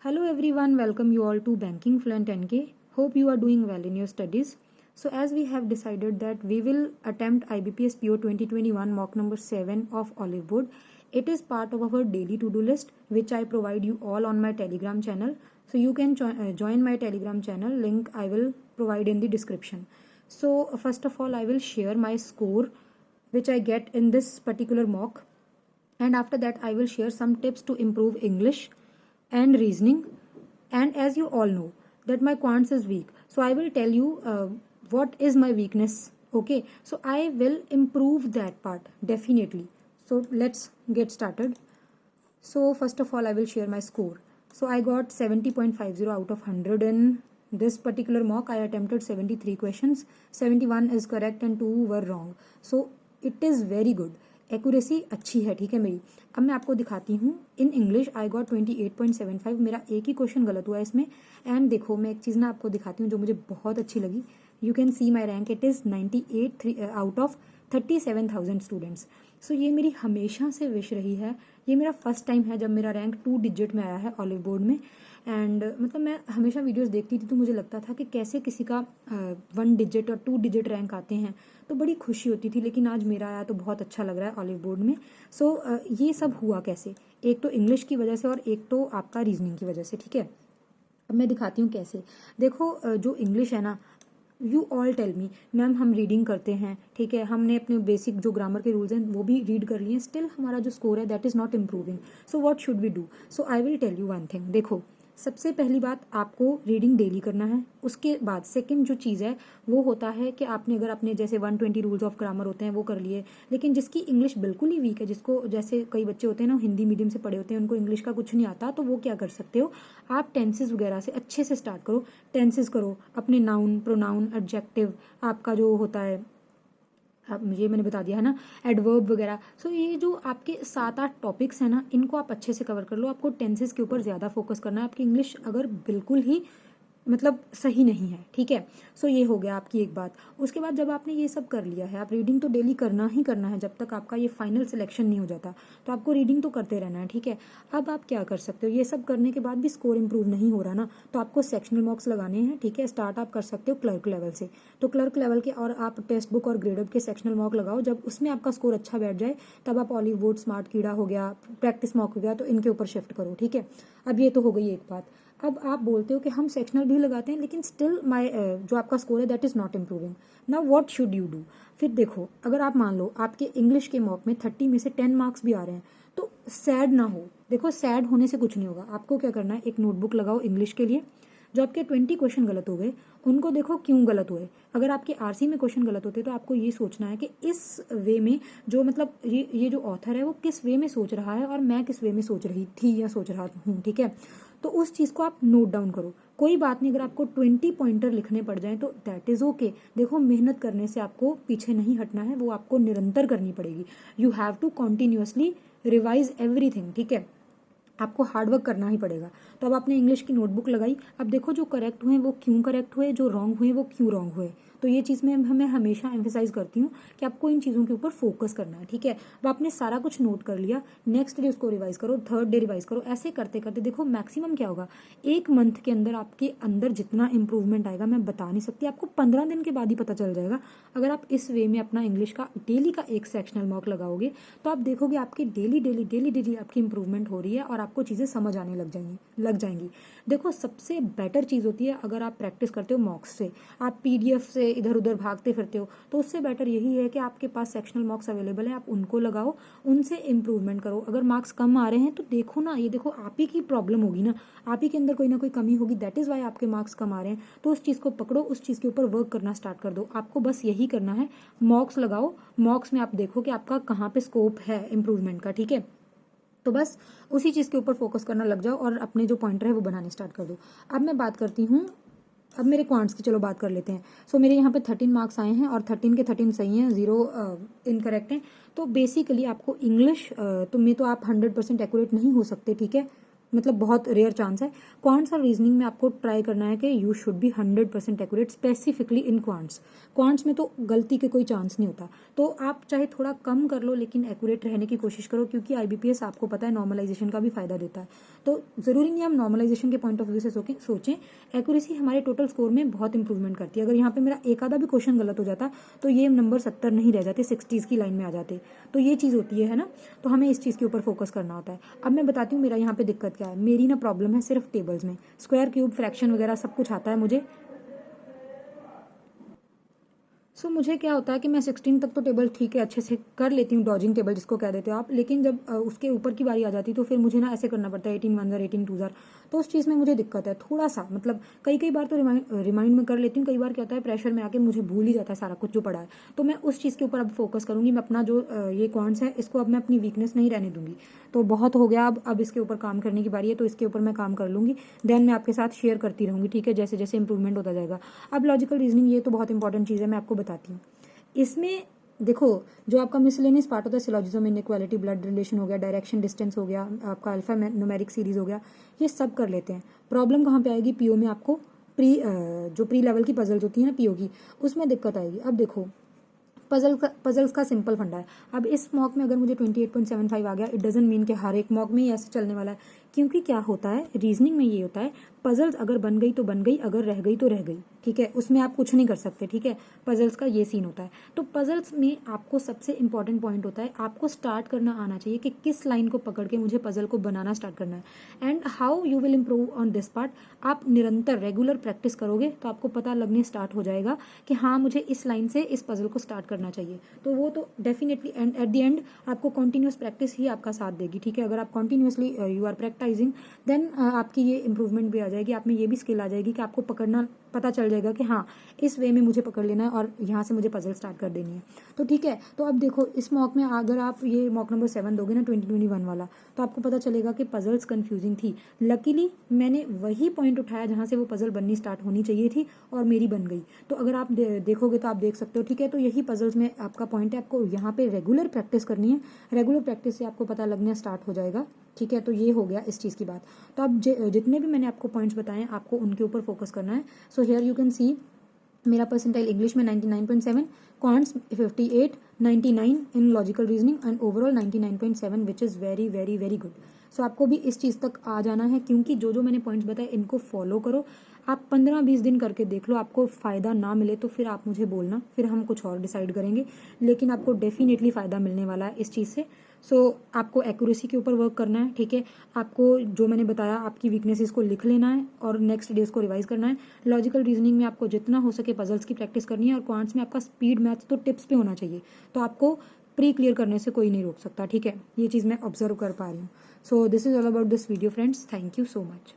Hello everyone, welcome you all to Banking Fluent NK. Hope you are doing well in your studies. So as we have decided that we will attempt IBPS PO 2021 mock number 7 of Olive Board. It is part of our daily to-do list which I provide you all on my Telegram channel. So you can join my Telegram channel, link I will provide in the description. So first of all I will share my score which I get in this particular mock, and after that I will share some tips to improve English and reasoning. And as you all know that my quants is weak, so I will tell you what is my weakness. Okay, so I will improve that part definitely. So let's get started. So first of all I will share my score. So I got 70.50 out of 100 in this particular mock. I attempted 73 questions, 71 is correct and 2 were wrong. So it is very good, accuracy अच्छी है, ठीक है मेरी. अब मैं आपको दिखाती हूँ. In English I got 28.75. मेरा एक ही क्वेश्चन गलत हुआ है इसमें. एंड देखो मैं एक चीज़ ना आपको दिखाती हूँ जो मुझे बहुत अच्छी लगी. You can see my rank, it is 98 out of 37,000 students. So ये मेरी हमेशा से विश रही है. ये मेरा फर्स्ट टाइम है जब मेरा रैंक 2 डिजिट में आया है ऑलिव बोर्ड में. एंड मतलब मैं हमेशा वीडियोस देखती थी तो मुझे लगता था कि कैसे किसी का 1 डिजिट और 2 डिजिट रैंक आते हैं तो बड़ी खुशी होती थी. लेकिन आज मेरा आया तो बहुत अच्छा लग रहा है ऑलिव बोर्ड में. सो ये सब हुआ कैसे, एक तो इंग्लिश की वजह से और एक तो आपका रीजनिंग की वजह से, ठीक है. अब मैं दिखाती हूँ कैसे. देखो जो इंग्लिश है ना, you all tell me ma'am हम रीडिंग करते हैं, ठीक है, हमने अपने बेसिक जो ग्रामर के रूल्स हैं वो भी रीड कर लिए, स्टिल हमारा जो स्कोर है that is not improving. So what should we do. So I will tell you one thing. देखो सबसे पहली बात, आपको रीडिंग डेली करना है. उसके बाद सेकंड जो चीज़ है वो होता है कि आपने अगर अपने जैसे 120 रूल्स ऑफ ग्रामर होते हैं वो कर लिए, लेकिन जिसकी इंग्लिश बिल्कुल ही वीक है, जिसको जैसे कई बच्चे होते हैं ना हिंदी मीडियम से पढ़े होते हैं, उनको इंग्लिश का कुछ नहीं आता, तो वो क्या कर सकते हो, आप टेंसेज वगैरह से अच्छे से स्टार्ट करो. टेंसेज करो, अपने नाउन, प्रोनाउन, एडजेक्टिव, आपका जो होता है, अब ये मैंने बता दिया है ना, एडवर्ब वगैरह. सो ये जो आपके 7-8 टॉपिक्स हैं ना, इनको आप अच्छे से कवर कर लो. आपको टेंसेस के ऊपर ज़्यादा फोकस करना है. आपकी इंग्लिश अगर बिल्कुल ही मतलब सही नहीं है, ठीक है. सो ये हो गया आपकी एक बात. उसके बाद जब आपने ये सब कर लिया है, आप रीडिंग तो डेली करना ही करना है जब तक आपका ये फाइनल सिलेक्शन नहीं हो जाता, तो आपको रीडिंग तो करते रहना है, ठीक है. अब आप क्या कर सकते हो, ये सब करने के बाद भी स्कोर इंप्रूव नहीं हो रहा ना, तो आपको सेक्शनल मार्क्स लगाने हैं, ठीक है. स्टार्ट आप कर सकते हो क्लर्क लेवल से. तो क्लर्क लेवल के और आप टेक्स्ट बुक और ग्रेडअप के सेक्शनल मार्क लगाओ. जब उसमें आपका स्कोर अच्छा बैठ जाए तब आप ऑलिव बोर्ड, स्मार्ट कीड़ा हो गया, प्रैक्टिस मॉक हो गया, तो इनके ऊपर शिफ्ट करो, ठीक है. अब ये तो हो गई एक बात. अब आप बोलते हो कि हम सेक्शनल भी लगाते हैं लेकिन स्टिल माई जो आपका स्कोर है that is not improving. Now what should you do. फिर देखो अगर आप मान लो आपके इंग्लिश के मॉक में 30 में से 10 मार्क्स भी आ रहे हैं तो सैड ना हो. देखो सैड होने से कुछ नहीं होगा. आपको क्या करना है, एक नोटबुक लगाओ इंग्लिश के लिए. जो आपके 20 क्वेश्चन गलत हो गए उनको देखो क्यों गलत हुए. अगर आपके आरसी में क्वेश्चन गलत होते तो आपको ये सोचना है कि इस वे में जो मतलब ये जो ऑथर है वो किस वे में सोच रहा है और मैं किस वे में सोच रही थी या सोच रहा हूँ, ठीक है. तो उस चीज़ को आप नोट डाउन करो. कोई बात नहीं अगर आपको 20 पॉइंटर लिखने पड़ जाए तो दैट इज़ ओके. देखो मेहनत करने से आपको पीछे नहीं हटना है, वो आपको निरंतर करनी पड़ेगी. You have to continuously revise everything, ठीक है. आपको हार्डवर्क करना ही पड़ेगा. तो अब आपने इंग्लिश की नोटबुक लगाई. अब देखो जो करेक्ट हुए वो क्यों करेक्ट हुए, जो रॉन्ग हुए वो क्यों रॉन्ग हुए. तो ये चीज़ मैं हमेशा एम्फेसाइज करती हूँ कि आपको इन चीज़ों के ऊपर फोकस करना है, ठीक है. अब आपने सारा कुछ नोट कर लिया, नेक्स्ट डे उसको रिवाइज करो, थर्ड डे रिवाइज करो. ऐसे करते करते देखो मैक्सिमम क्या होगा, एक मंथ के अंदर आपके अंदर जितना इंप्रूवमेंट आएगा मैं बता नहीं सकती. आपको 15 दिन के बाद ही पता चल जाएगा. अगर आप इस वे में अपना इंग्लिश का डेली का एक सेक्शनल मॉक लगाओगे तो आप देखोगे आपकी डेली डेली डेली डेली आपकी इंप्रूवमेंट हो रही है और आपको चीज़ें समझ आने लग जाएंगी. देखो सबसे बेटर चीज़ होती है अगर आप प्रैक्टिस करते हो मॉक्स से. आप पीडीएफ से इधर उधर भागते फिरते हो तो उससे बेटर यही है कि आपके पास सेक्शनल मार्क्स अवेलेबल है, आप उनको लगाओ, उनसे इम्प्रूवमेंट करो. अगर मार्क्स कम आ रहे हैं तो देखो ना, ये देखो आप ही की प्रॉब्लम होगी ना, आप ही के अंदर कोई ना कोई कमी होगी, दैट इज़ वाई आपके मार्क्स कम आ रहे हैं. तो उस चीज़ को पकड़ो, उस चीज़ के ऊपर वर्क करना स्टार्ट कर दो. आपको बस यही करना है, मॉक्स लगाओ, मॉक्स में आप देखो कि आपका कहाँ पे स्कोप है इम्प्रूवमेंट का, ठीक है. तो बस उसी चीज़ के ऊपर फोकस करना लग जाओ और अपने जो पॉइंटर है वो बनाने स्टार्ट कर दो. अब मैं बात करती हूँ अब मेरे क्वांट्स की, चलो बात कर लेते हैं. सो मेरे यहाँ पे 13 मार्क्स आए हैं और 13 के 13 सही हैं, 0 इनकरेक्ट हैं. तो बेसिकली आपको इंग्लिश तो में तो आप 100% एक्यूरेट नहीं हो सकते, ठीक है. मतलब बहुत रेयर चांस है। क्वांट्स और रीजनिंग में आपको ट्राई करना है कि you should be 100% accurate, specifically in quants. Quants में तो गलती के कोई चांस नहीं होता, तो आप चाहे थोड़ा कम कर लो लेकिन एक्यूरेट रहने की कोशिश करो, क्योंकि आईबीपीएस आपको पता है नॉर्मलाइजेशन का भी फायदा देता है। तो ज़रूरी नहीं हम नॉर्मलाइजेशन के पॉइंट ऑफ व्यू से सोचें, एक्यूरेसी हमारे टोटल स्कोर में बहुत इंप्रूवमेंट करती है। अगर यहाँ पे मेरा एक आधा भी क्वेश्चन गलत हो जाता तो ये नंबर 70 नहीं रह जाते, 60s की लाइन में आ जाते। तो ये चीज़ होती है ना, तो हमें इस चीज़ के ऊपर फोकस करना होता है। अब मैं बताती हूँ मेरा यहाँ पे दिक्कत क्या है। मेरी ना प्रॉब्लम है सिर्फ टेबल्स में, स्क्वायर क्यूब फ्रैक्शन वगैरह सब कुछ आता है मुझे। मुझे क्या होता है कि मैं 16 तक तो टेबल ठीक है अच्छे से कर लेती हूँ, डॉजिंग टेबल जिसको कह देते हो आप, लेकिन जब उसके ऊपर की बारी आ जाती तो फिर मुझे ना ऐसे करना पड़ता है 18 1 18 2 तो उस चीज़ में मुझे दिक्कत है थोड़ा सा। मतलब कई बार तो रिमाइंड में कर लेती हूँ, कई बार क्या होता है प्रेशर में आके मुझे भूल ही जाता है सारा कुछ जो पढ़ा है। तो मैं उस चीज़ के ऊपर अब फोकस करूँगी। मैं अपना जो ये क्वांट्स है इसको अब मैं अपनी वीकनेस नहीं रहने दूंगी। तो बहुत हो गया, अब इसके ऊपर काम करने की बारी है, तो इसके ऊपर मैं काम कर लूँगी। देन मैं आपके साथ शेयर करती रहूँगी, ठीक है, जैसे जैसे इंप्रूवमेंट होता जाएगा। अब लॉजिकल रीजनिंग ये तो बहुत इंपॉर्टेंट चीज़ है, मैं आपको बताती हूँ। इसमें देखो जो आपका मिसलेनियस पार्ट होता है, सिलोजिज्म, इनइक्वालिटी, ब्लड रिलेशन हो गया, डायरेक्शन डिस्टेंस हो गया, आपका अल्फा न्यूमेरिक सीरीज हो गया, ये सब कर लेते हैं। प्रॉब्लम कहाँ पे आएगी? पीओ में आपको जो प्री लेवल की पजल्स होती है ना पीओ की, उसमें दिक्कत आएगी। अब देखो पजल्स का सिंपल फंडा है। अब इस मॉक में अगर मुझे 28.75 आ गया, इट डजंट मीन कि हर एक मॉक में ही ऐसे चलने वाला है, क्योंकि क्या होता है रीजनिंग में ये होता है, पजल्स अगर बन गई तो बन गई, अगर रह गई तो रह गई, ठीक है, उसमें आप कुछ नहीं कर सकते, ठीक है। पजल्स का ये सीन होता है। तो पजल्स में आपको सबसे इंपॉर्टेंट पॉइंट होता है, आपको स्टार्ट करना आना चाहिए कि किस लाइन को पकड़ के मुझे पजल को बनाना स्टार्ट करना है। And how you will improve on this part, आप निरंतर रेगुलर प्रैक्टिस करोगे तो आपको पता लगने स्टार्ट हो जाएगा कि हाँ मुझे इस लाइन से इस पजल को स्टार्ट करना चाहिए। तो वो तो definitely and at the end आपको कॉन्टिन्यूस प्रैक्टिस ही आपका साथ देगी, ठीक है। अगर आप continuously you are practising, then आपकी ये इंप्रूवमेंट भी आ जाएगी, आप में ये भी स्किल आ जाएगी कि आपको पकड़ना पता चल जाएगा कि हाँ इस वे में मुझे पकड़ लेना है और यहाँ से मुझे पजल स्टार्ट कर देनी है। तो ठीक है, तो अब देखो इस मॉक में अगर आप ये मॉक नंबर 7 दोगे ना 2021 वाला, तो आपको पता चलेगा कि पजल्स कंफ्यूजिंग थी। लकीली मैंने वही पॉइंट उठाया जहाँ से वो पजल बननी स्टार्ट होनी चाहिए थी और मेरी बन गई। तो अगर आप देखोगे तो आप देख सकते हो, ठीक है। तो यही पजल्स में आपका पॉइंट है, आपको यहाँ पे रेगुलर प्रैक्टिस करनी है। रेगुलर प्रैक्टिस से आपको पता लगना स्टार्ट हो जाएगा, ठीक है। तो ये हो गया इस चीज़ की बात। तो अब जितने भी मैंने आपको पॉइंट्स बताए आपको उनके ऊपर फोकस करना है। So here you can see मेरा परसेंटाइल इंग्लिश में 99.7, quants 58, 99 in logical reasoning and overall 99.7 which is very very very good. So आपको भी इस चीज़ तक आ जाना है, क्योंकि जो मैंने पॉइंट्स बताए इनको फॉलो करो। आप 15-20 दिन करके देख लो, आपको फ़ायदा ना मिले तो फिर आप मुझे बोलना, फिर हम कुछ और डिसाइड करेंगे, लेकिन आपको डेफिनेटली फ़ायदा मिलने वाला है इस चीज़ से। सो आपको एक्यूरेसी के ऊपर वर्क करना है, ठीक है। आपको जो मैंने बताया आपकी वीकनेसेस को लिख लेना है और नेक्स्ट डेज को रिवाइज करना है। लॉजिकल रीजनिंग में आपको जितना हो सके पजल्स की प्रैक्टिस करनी है, और क्वांट्स में आपका स्पीड मैथ तो टिप्स पे होना चाहिए, तो आपको प्री क्लियर करने से कोई नहीं रोक सकता, ठीक है। ये चीज़ मैं ऑब्जर्व कर पा रही हूँ। So this is all about this video friends, thank you so much.